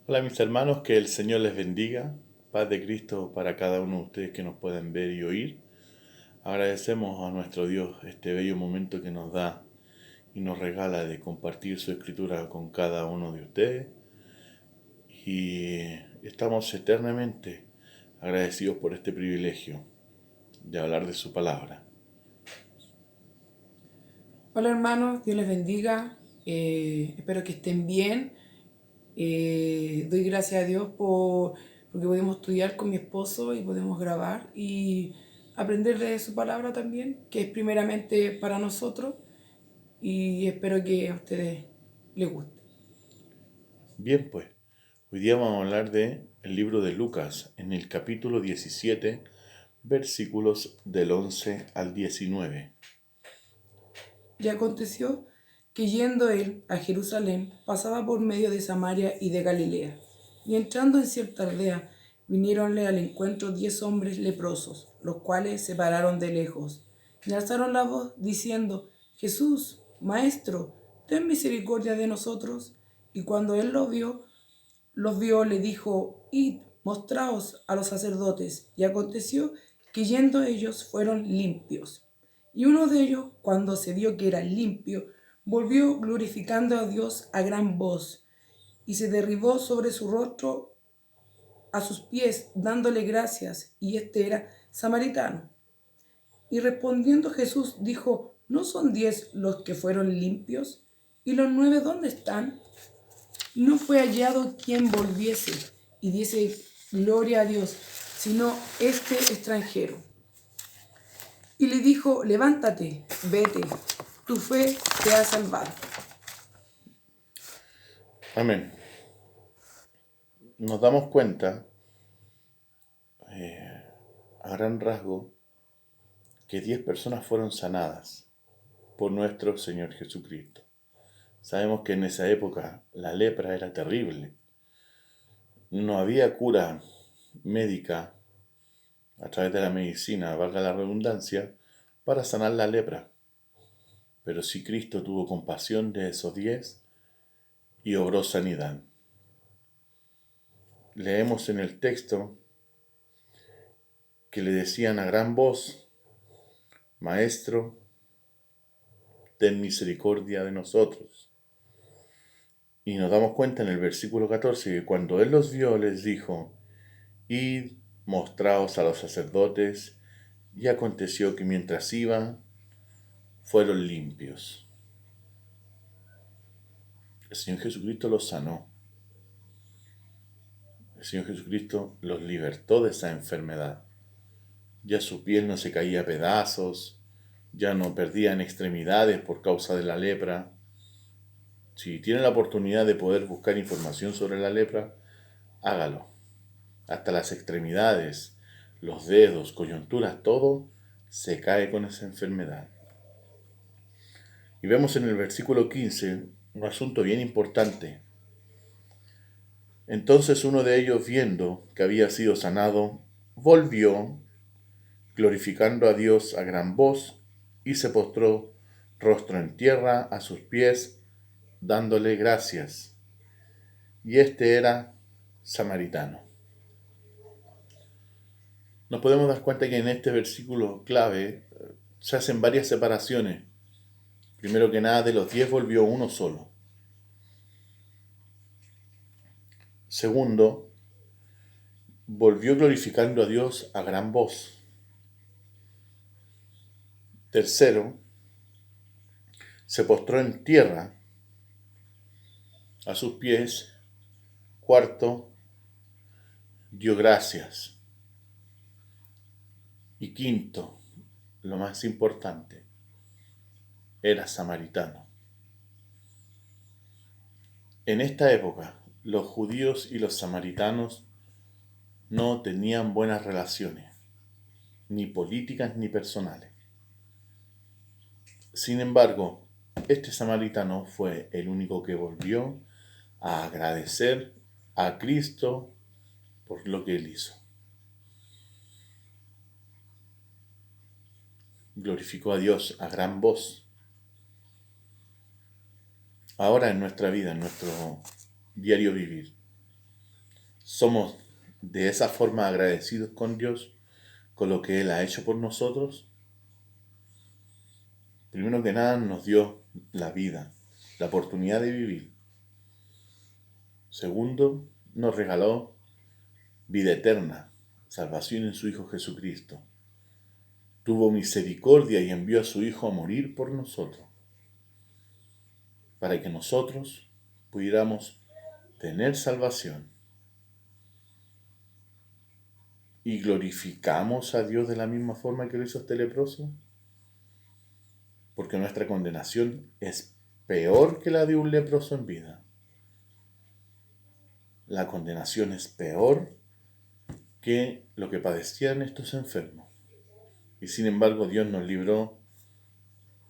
Hola mis hermanos, que el Señor les bendiga. Paz de Cristo para cada uno de ustedes que nos pueden ver y oír. Agradecemos a nuestro Dios este bello momento que nos da y nos regala de compartir su escritura con cada uno de ustedes. Y estamos eternamente agradecidos por este privilegio de hablar de su palabra. Hola hermanos, Dios les bendiga. Espero que estén bien. Doy gracias a Dios porque podemos estudiar con mi esposo y podemos grabar y aprender de su palabra también, que es primeramente para nosotros, y espero que a ustedes les guste. Bien pues, hoy día vamos a hablar de el libro de Lucas en el capítulo 17, versículos del 11 al 19. Y aconteció que yendo él a Jerusalén, pasaba por medio de Samaria y de Galilea. Y entrando en cierta aldea, viniéronle al encuentro 10 hombres leprosos, los cuales se pararon de lejos, y alzaron la voz, diciendo: Jesús, Maestro, ten misericordia de nosotros. Y cuando él los vio, le dijo: Id, mostraos a los sacerdotes. Y aconteció que yendo ellos fueron limpios. Y uno de ellos, cuando se vio que era limpio, volvió glorificando a Dios a gran voz, y se derribó sobre su rostro a sus pies, dándole gracias, y este era samaritano. Y respondiendo Jesús dijo: ¿No son 10 los que fueron limpios? ¿Y los 9 dónde están? No fue hallado quien volviese y diese gloria a Dios, sino este extranjero. Y le dijo: levántate, vete, tu fe te ha salvado. Amén. Nos damos cuenta, a gran rasgo, que 10 personas fueron sanadas por nuestro Señor Jesucristo. Sabemos que en esa época la lepra era terrible. No había cura médica a través de la medicina, valga la redundancia, para sanar la lepra. Pero sí Cristo tuvo compasión de esos 10 y obró sanidad. Leemos en el texto que le decían a gran voz: Maestro, ten misericordia de nosotros. Y nos damos cuenta en el versículo 14 que cuando Él los vio les dijo: Id, mostraos a los sacerdotes. Y aconteció que mientras iban, fueron limpios. El Señor Jesucristo los sanó. El Señor Jesucristo los libertó de esa enfermedad. Ya su piel no se caía a pedazos, ya no perdían extremidades por causa de la lepra. Si tiene la oportunidad de poder buscar información sobre la lepra, hágalo. Hasta las extremidades, los dedos, coyunturas, todo se cae con esa enfermedad. Y vemos en el versículo 15 un asunto bien importante. Entonces uno de ellos, viendo que había sido sanado, volvió, glorificando a Dios a gran voz, y se postró rostro en tierra a sus pies, dándole gracias. Y este era samaritano. Nos podemos dar cuenta que en este versículo clave se hacen varias separaciones. Primero que nada, de los 10 volvió uno solo. Segundo, volvió glorificando a Dios a gran voz. Tercero, se postró en tierra a sus pies. Cuarto, dio gracias. Y quinto, lo más importante, era samaritano. En esta época, los judíos y los samaritanos no tenían buenas relaciones, ni políticas ni personales. Sin embargo, este samaritano fue el único que volvió a agradecer a Cristo por lo que él hizo. Glorificó a Dios a gran voz. Ahora en nuestra vida, en nuestro diario vivir, ¿Somos de esa forma agradecidos con Dios, con lo que Él ha hecho por nosotros? Primero que nada nos dio la vida, la oportunidad de vivir. Segundo, nos regaló vida eterna, salvación en su Hijo Jesucristo. Tuvo misericordia y envió a su Hijo a morir por nosotros, para que nosotros pudiéramos tener salvación. ¿Y glorificamos a Dios de la misma forma que lo hizo este leproso? Porque nuestra condenación es peor que la de un leproso en vida. La condenación es peor que lo que padecían estos enfermos. Y sin embargo Dios nos libró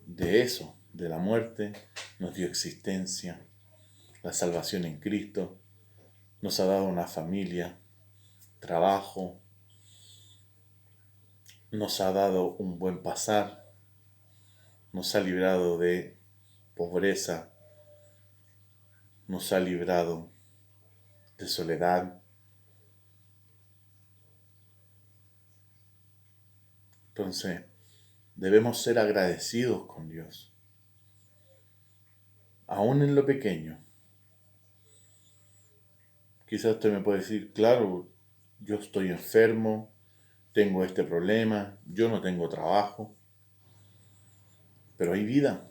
de eso, de la muerte, nos dio existencia, la salvación en Cristo, nos ha dado una familia, trabajo, nos ha dado un buen pasar, nos ha librado de pobreza, nos ha librado de soledad. Entonces, debemos ser agradecidos con Dios, aún en lo pequeño. Quizás usted me puede decir, claro, yo estoy enfermo, tengo este problema, yo no tengo trabajo, pero hay vida.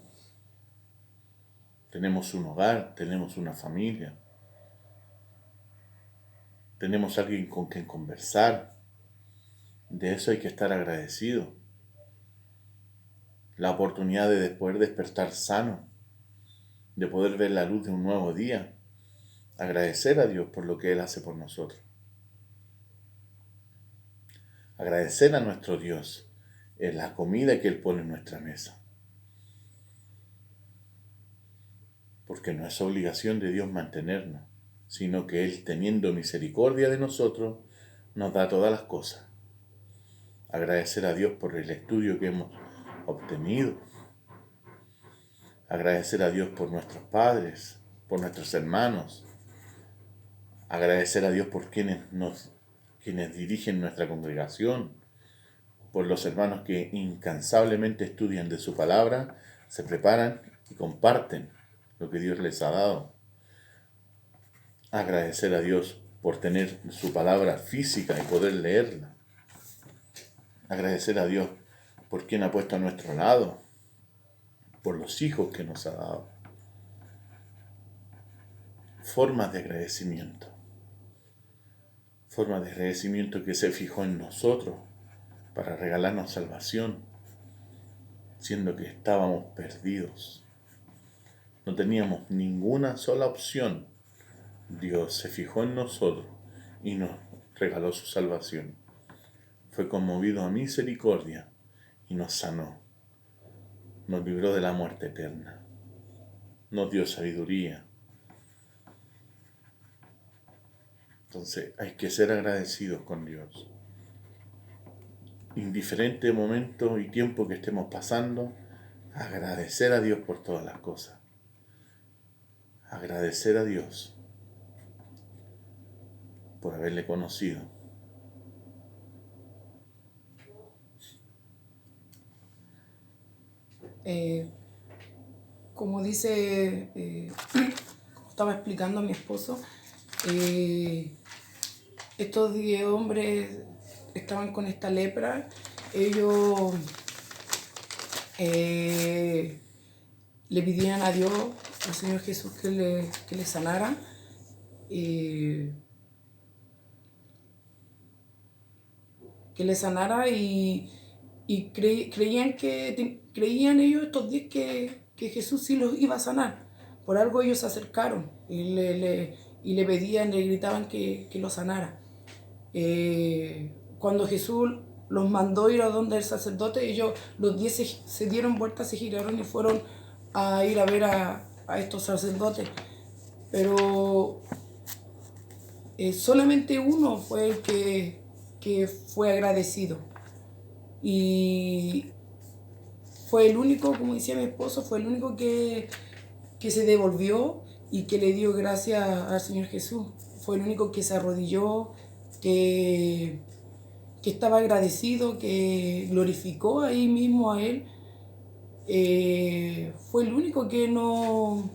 Tenemos un hogar, tenemos una familia, tenemos alguien con quien conversar. De eso hay que estar agradecido. La oportunidad de poder despertar sano, de poder ver la luz de un nuevo día. Agradecer a Dios por lo que Él hace por nosotros. Agradecer a nuestro Dios en la comida que Él pone en nuestra mesa. Porque no es obligación de Dios mantenernos, sino que Él, teniendo misericordia de nosotros, nos da todas las cosas. Agradecer a Dios por el estudio que hemos obtenido. Agradecer a Dios por nuestros padres, por nuestros hermanos. Agradecer a Dios por quienes dirigen nuestra congregación, por los hermanos que incansablemente estudian de su palabra, se preparan y comparten lo que Dios les ha dado. Agradecer a Dios por tener su palabra física y poder leerla. Agradecer a Dios por quien ha puesto a nuestro lado, por los hijos que nos ha dado. Formas de agradecimiento. Formas de agradecimiento que se fijó en nosotros para regalarnos salvación, siendo que estábamos perdidos. No teníamos ninguna sola opción. Dios se fijó en nosotros y nos regaló su salvación. Fue conmovido a misericordia y nos sanó. Nos libró de la muerte eterna. Nos dio sabiduría. Entonces hay que ser agradecidos con Dios. Indiferente momento y tiempo que estemos pasando, agradecer a Dios por todas las cosas. Agradecer a Dios por haberle conocido. Como dice, como estaba explicando a mi esposo, estos 10 hombres estaban con esta lepra. Ellos le pidían a Dios, al Señor Jesús, que le sanara. Que le sanara y creían ellos, estos 10, que Jesús sí los iba a sanar. Por algo ellos se acercaron y le pedían, le gritaban que lo sanara. Cuando Jesús los mandó ir a donde el sacerdote, ellos, los 10, se dieron vueltas, se giraron y fueron a ir a ver a estos sacerdotes. Pero solamente uno fue el que fue agradecido. Y fue el único, como decía mi esposo, fue el único que se devolvió y que le dio gracias al Señor Jesús. Fue el único que se arrodilló, que estaba agradecido, que glorificó ahí mismo a Él. Fue el único que no...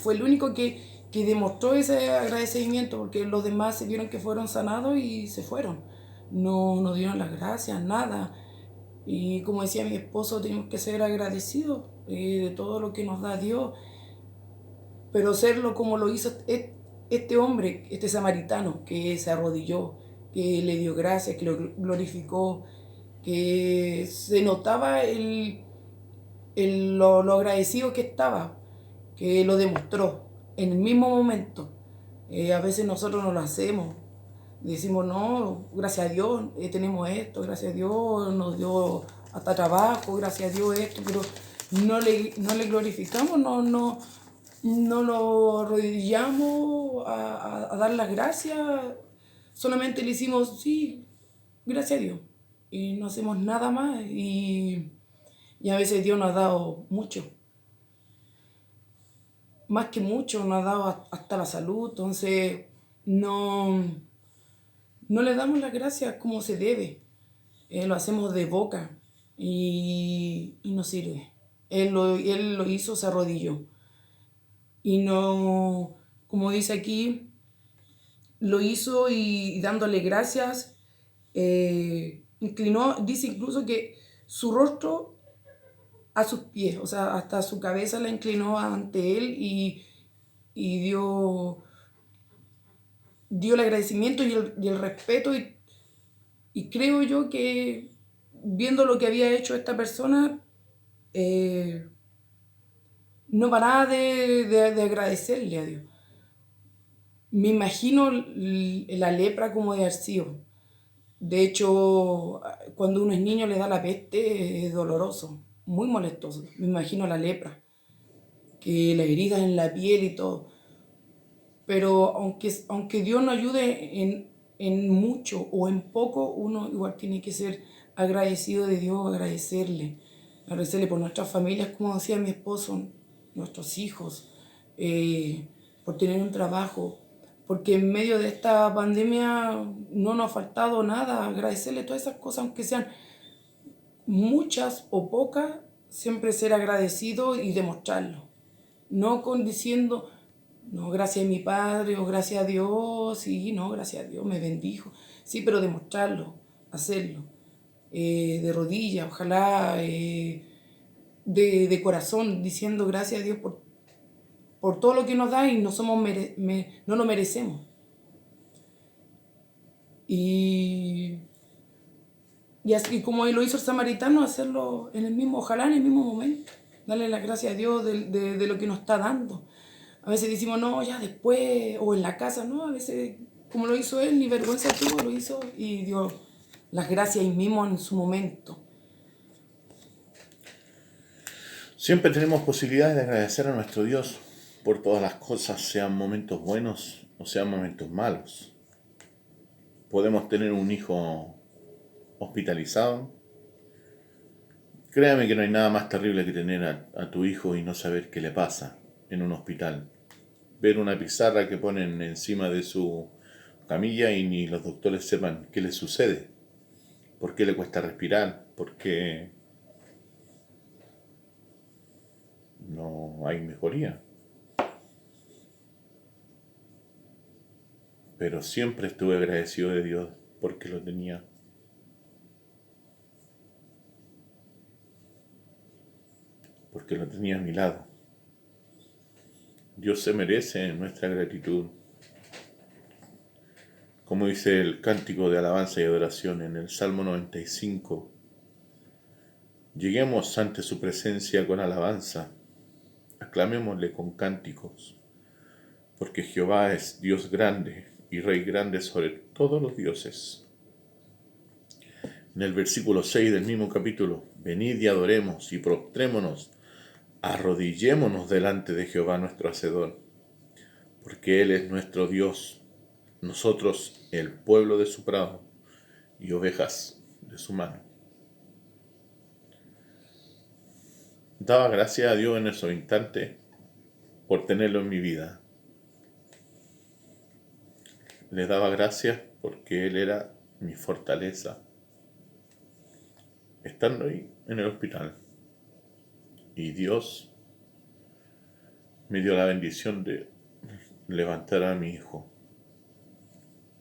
Fue el único que demostró ese agradecimiento, porque los demás se vieron que fueron sanados y se fueron. No dieron las gracias, nada. Y como decía mi esposo, tenemos que ser agradecidos de todo lo que nos da Dios, pero serlo como lo hizo este hombre, este samaritano, que se arrodilló, que le dio gracias, que lo glorificó, que se notaba lo agradecido que estaba, que lo demostró en el mismo momento. A veces nosotros no lo hacemos. Decimos, no, gracias a Dios tenemos esto, gracias a Dios nos dio hasta trabajo, gracias a Dios esto, pero no le glorificamos, no lo arrodillamos a dar las gracias, solamente le hicimos, sí, gracias a Dios, y no hacemos nada más, y a veces Dios nos ha dado mucho, más que mucho, nos ha dado hasta la salud, entonces no le damos las gracias como se debe. Lo hacemos de boca y no sirve. Él lo hizo, se arrodilló. Y no, como dice aquí, lo hizo y dándole gracias, inclinó, dice incluso que su rostro a sus pies, o sea, hasta su cabeza la inclinó ante él y dio el agradecimiento y el respeto y creo yo que viendo lo que había hecho esta persona, no paraba de agradecerle a Dios. Me imagino la lepra como de arcío. De hecho, cuando uno es niño le da la peste, es doloroso, muy molestoso. Me imagino la lepra, que la herida en la piel y todo. Pero aunque Dios nos ayude en mucho o en poco, uno igual tiene que ser agradecido de Dios, agradecerle por nuestras familias, como decía mi esposo, nuestros hijos, por tener un trabajo, porque en medio de esta pandemia no nos ha faltado nada, agradecerle todas esas cosas, aunque sean muchas o pocas, siempre ser agradecido y demostrarlo, no diciendo no, gracias a mi padre o gracias a Dios, sí, no, gracias a Dios, me bendijo. Sí, pero demostrarlo, hacerlo, de rodillas, ojalá de corazón, diciendo gracias a Dios por todo lo que nos da y no lo merecemos. Y así como lo hizo el samaritano, hacerlo en el mismo, ojalá en el mismo momento, darle las gracias a Dios de lo que nos está dando. A veces decimos, no, ya después, o en la casa, no, a veces, como lo hizo él, ni vergüenza tuvo, lo hizo y dio las gracias ahí mismo en su momento. Siempre tenemos posibilidades de agradecer a nuestro Dios por todas las cosas, sean momentos buenos o sean momentos malos. Podemos tener un hijo hospitalizado. Créame que no hay nada más terrible que tener a tu hijo y no saber qué le pasa en un hospital. Ver una pizarra que ponen encima de su camilla y ni los doctores sepan qué le sucede, por qué le cuesta respirar, por qué no hay mejoría. Pero siempre estuve agradecido de Dios porque lo tenía. Porque lo tenía a mi lado. Dios se merece nuestra gratitud. Como dice el cántico de alabanza y adoración en el Salmo 95, lleguemos ante su presencia con alabanza, aclamémosle con cánticos, porque Jehová es Dios grande y Rey grande sobre todos los dioses. En el versículo 6 del mismo capítulo, venid y adoremos y prostrémonos, arrodillémonos delante de Jehová nuestro Hacedor, porque Él es nuestro Dios, nosotros el pueblo de su prado y ovejas de su mano. Daba gracias a Dios en esos instantes por tenerlo en mi vida. Le daba gracias porque Él era mi fortaleza, estando ahí en el hospital. Y Dios me dio la bendición de levantar a mi hijo.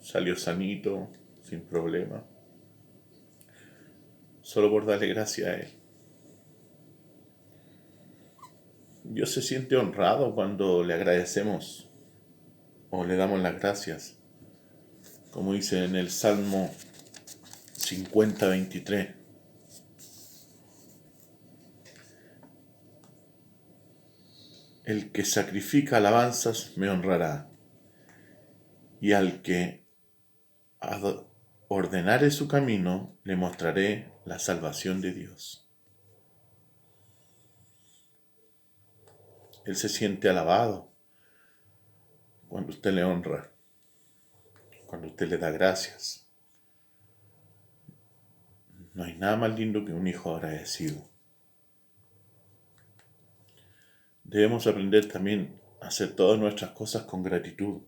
Salió sanito, sin problema, solo por darle gracias a Él. Dios se siente honrado cuando le agradecemos o le damos las gracias, como dice en el Salmo 50:23. El que sacrifica alabanzas me honrará, y al que ordenare su camino le mostraré la salvación de Dios. Él se siente alabado cuando usted le honra, cuando usted le da gracias. No hay nada más lindo que un hijo agradecido. Debemos aprender también a hacer todas nuestras cosas con gratitud.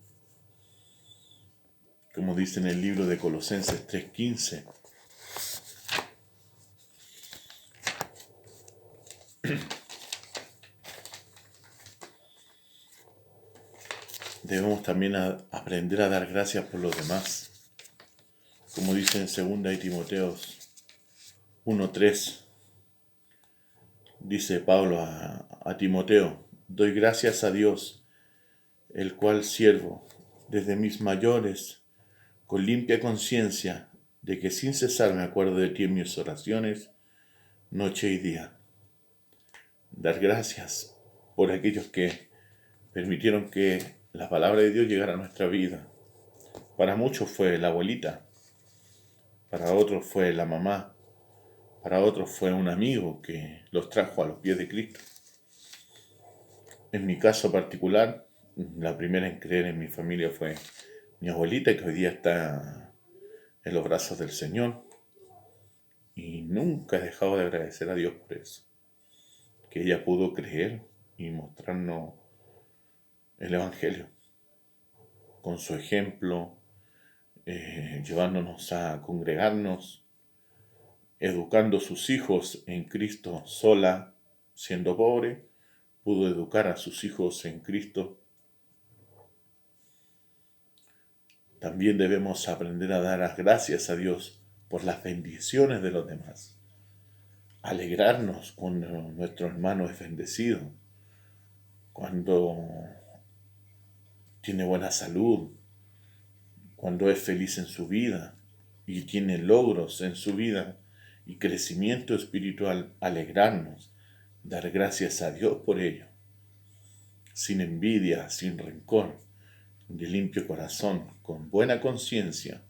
Como dice en el libro de Colosenses 3:15. Debemos también aprender a dar gracias por los demás. Como dice en 2 Timoteo 1:3. Dice Pablo a Timoteo: doy gracias a Dios, el cual sirvo desde mis mayores, con limpia conciencia, de que sin cesar me acuerdo de ti en mis oraciones, noche y día. Dar gracias por aquellos que permitieron que la palabra de Dios llegara a nuestra vida. Para muchos fue la abuelita, para otros fue la mamá, para otros fue un amigo que los trajo a los pies de Cristo. En mi caso particular, la primera en creer en mi familia fue mi abuelita, que hoy día está en los brazos del Señor. Y nunca he dejado de agradecer a Dios por eso. Que ella pudo creer y mostrarnos el Evangelio. Con su ejemplo, llevándonos a congregarnos, educando a sus hijos en Cristo sola, siendo pobre, pudo educar a sus hijos en Cristo. También debemos aprender a dar las gracias a Dios por las bendiciones de los demás. Alegrarnos cuando nuestro hermano es bendecido, cuando tiene buena salud, cuando es feliz en su vida y tiene logros en su vida y crecimiento espiritual. Alegrarnos, dar gracias a Dios por ello, sin envidia, sin rencor, de limpio corazón, con buena conciencia,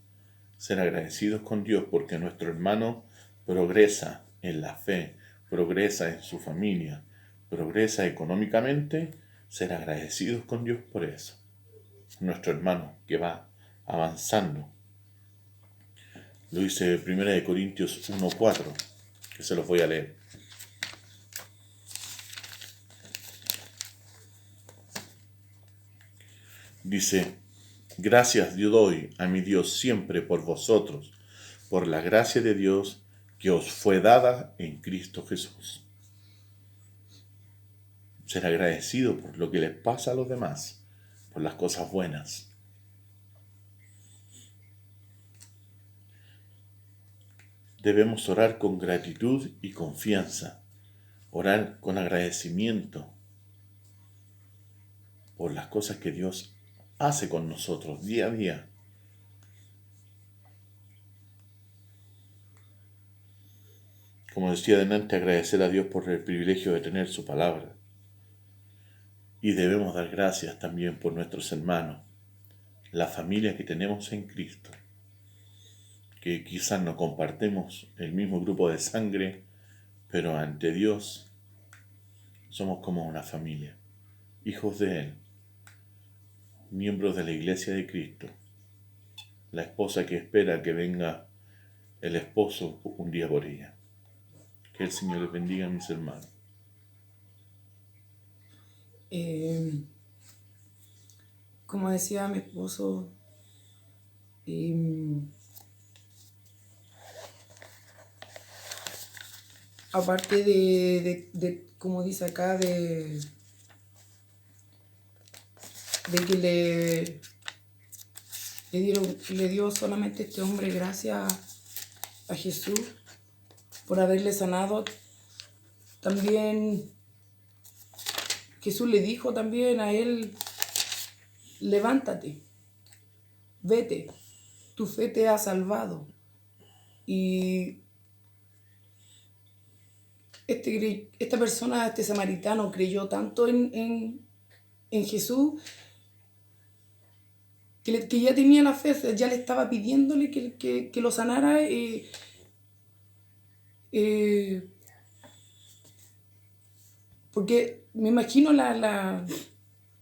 ser agradecidos con Dios porque nuestro hermano progresa en la fe, progresa en su familia, progresa económicamente, ser agradecidos con Dios por eso. Nuestro hermano que va avanzando. Lo dice 1 Corintios 1:4, que se los voy a leer. Dice: gracias yo doy a mi Dios siempre por vosotros, por la gracia de Dios que os fue dada en Cristo Jesús. Ser agradecido por lo que les pasa a los demás, por las cosas buenas. Debemos orar con gratitud y confianza, orar con agradecimiento por las cosas que Dios hace con nosotros día a día. Como decía delante, agradecer a Dios por el privilegio de tener su palabra. Y debemos dar gracias también por nuestros hermanos, la familia que tenemos en Cristo, que quizás no compartimos el mismo grupo de sangre, pero ante Dios somos como una familia, hijos de Él, miembros de la Iglesia de Cristo, la esposa que espera que venga el esposo un día por ella. Que el Señor les bendiga, mis hermanos. Como decía mi esposo, aparte de como dice acá, de que le dio solamente este hombre gracias a Jesús por haberle sanado. También Jesús le dijo también a él: levántate, vete, tu fe te ha salvado. Y esta persona, este samaritano, creyó tanto en Jesús que ya tenía la fe, ya le estaba pidiéndole que lo sanara. Porque me imagino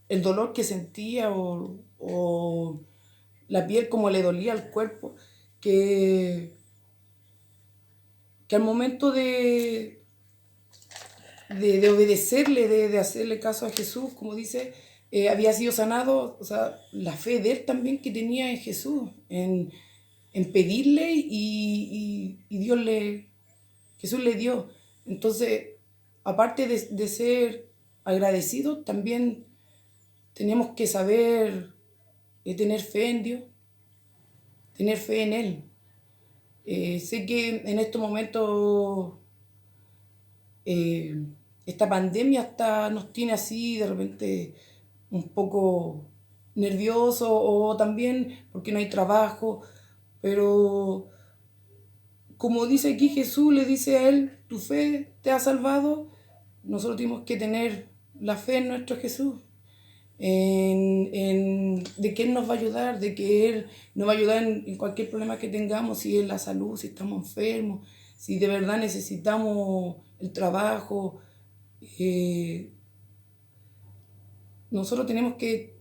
el dolor que sentía o la piel como le dolía al cuerpo, que al momento de obedecerle, de hacerle caso a Jesús, como dice, había sido sanado. O sea, la fe de él también que tenía en Jesús, en pedirle y Jesús le dio. Entonces, aparte de ser agradecidos, también tenemos que saber tener fe en Dios, tener fe en Él. Sé que en estos momentos esta pandemia hasta nos tiene así de repente un poco nerviosos, o también porque no hay trabajo, pero como dice aquí Jesús, le dice a él: tu fe te ha salvado. Nosotros tenemos que tener la fe en nuestro Jesús, de que Él nos va a ayudar, de que Él nos va a ayudar en cualquier problema que tengamos, si es la salud, si estamos enfermos, si de verdad necesitamos el trabajo. Nosotros tenemos que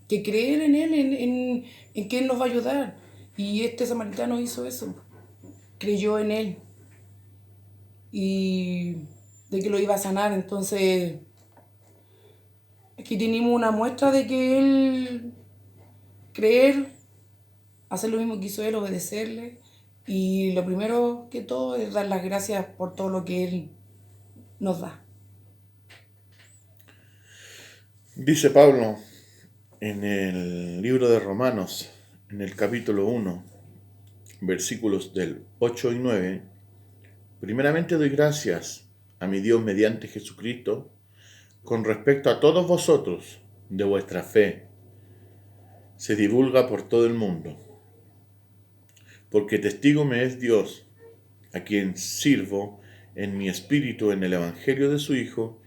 creer en Él, en que Él nos va a ayudar. Y este samaritano hizo eso, creyó en Él y de que lo iba a sanar. Entonces, aquí tenemos una muestra de que Él creer, hacer lo mismo que hizo Él, obedecerle. Y lo primero que todo es dar las gracias por todo lo que Él nos da. Dice Pablo en el libro de Romanos, en el capítulo 1, versículos del 8 y 9: primeramente doy gracias a mi Dios mediante Jesucristo con respecto a todos vosotros, de vuestra fe se divulga por todo el mundo, porque testigo me es Dios, a quien sirvo en mi espíritu en el Evangelio de su Hijo,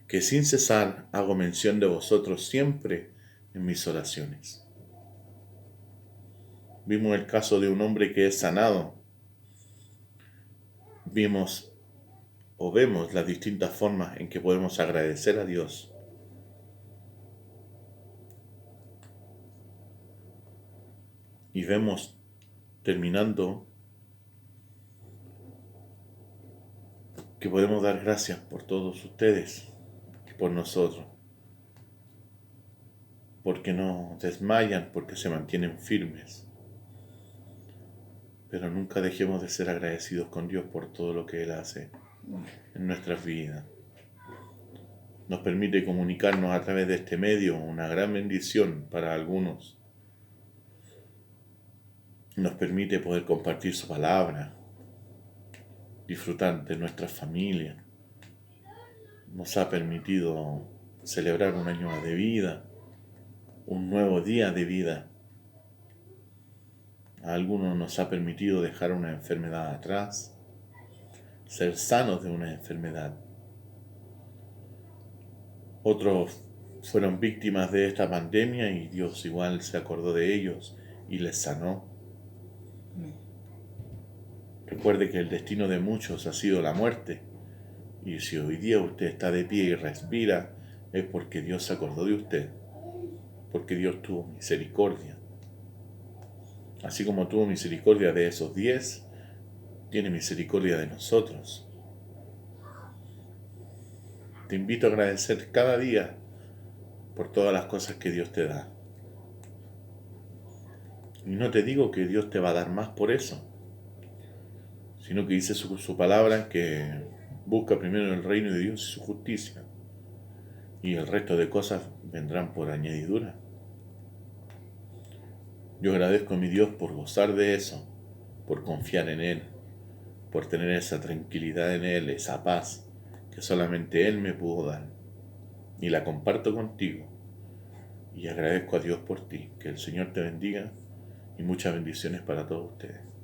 que sin cesar hago mención de vosotros siempre en mis oraciones. Vimos el caso de un hombre que es sanado. Vimos o vemos las distintas formas en que podemos agradecer a Dios. Y vemos, terminando, que podemos dar gracias por todos ustedes y por nosotros, porque no desmayan, porque se mantienen firmes. Pero nunca dejemos de ser agradecidos con Dios por todo lo que Él hace en nuestras vidas. Nos permite comunicarnos a través de este medio, una gran bendición para algunos. Nos permite poder compartir su palabra, disfrutar de nuestra familia. Nos ha permitido celebrar un año más de vida, un nuevo día de vida. A algunos nos ha permitido dejar una enfermedad atrás, ser sanos de una enfermedad. Otros fueron víctimas de esta pandemia y Dios igual se acordó de ellos y les sanó. Recuerde que el destino de muchos ha sido la muerte, y si hoy día usted está de pie y respira, es porque Dios se acordó de usted, porque Dios tuvo misericordia. Así como tuvo misericordia de esos 10, tiene misericordia de nosotros. Te invito a agradecer cada día por todas las cosas que Dios te da. Y no te digo que Dios te va a dar más por eso, sino que dice su palabra que busca primero el reino de Dios y su justicia, y el resto de cosas vendrán por añadidura. Yo agradezco a mi Dios por gozar de eso, por confiar en Él, por tener esa tranquilidad en Él, esa paz que solamente Él me pudo dar. Y la comparto contigo. Y agradezco a Dios por ti. Que el Señor te bendiga y muchas bendiciones para todos ustedes.